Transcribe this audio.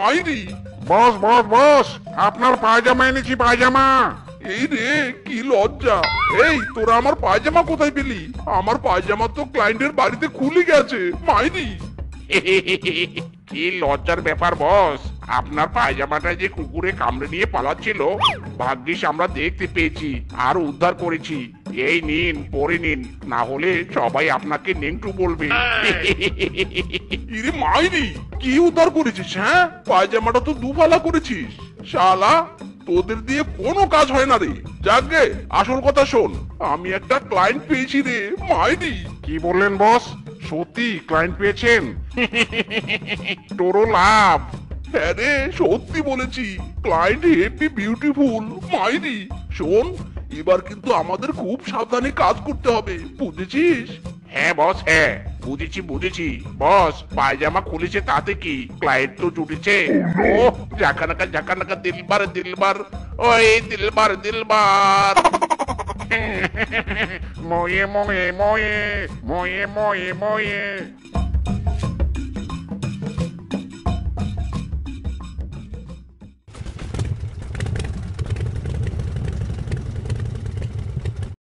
মাইরি। বস বস বস, আপনার পায়জামা এনেছি, পায়জামা। এই রে, কি লজ্জা। এই তোরা আমার পায়জামা কোথায় পেলি? আমার পায়জামা তো ক্লায়েন্টের বাড়িতে খুলে গেছে, মাইরি। কি লজ্জার ব্যাপার বস, আপনার পায়জামাটা যে কুকুরে কামড়ে নিয়ে পালাচ্ছিল, ভাগ্যিস আমরা দেখতে পেয়েছি আর উদ্ধার করেছি। এই নিন, পরে নিন, না হলে সবাই আপনাকে নেংটু বলবে। ইরে মাইরি, কি উদ্ধার করেছিস? হ্যাঁ, পায়জামাটা তো দুফালা করেছিস। শালা, তোদের দিয়ে কোনো কাজ হয় না রে। যাকগে, আসল কথা শোন, আমি একটা ক্লায়েন্ট পেয়েছি রে, মাইরি। কি বললেন বস? সত্যি ক্লায়েন্ট পেয়েছেন? তোরও লাভ। হ্যাঁ রে, সত্যি বলেছি, ক্লায়েন্ট হেভি বিউটিফুল, মাইরি। শোন, এবার কিন্তু আমাদের খুব সাবধানে কাজ করতে হবে, বুঝেছিস? হ্যাঁ বস, হ্যাঁ বুঝেছি বুঝেছি। বস, পায়জামা খুলেছে তাতে কি, ক্লায়েন্ট তো জুটেছে। ও জাকানাকা জাকানাকা দিলবার দিলবার, ওই দিলবার দিলবার। ময়ে ময়ে ময়ে ময়ে ময়ে ময়ে।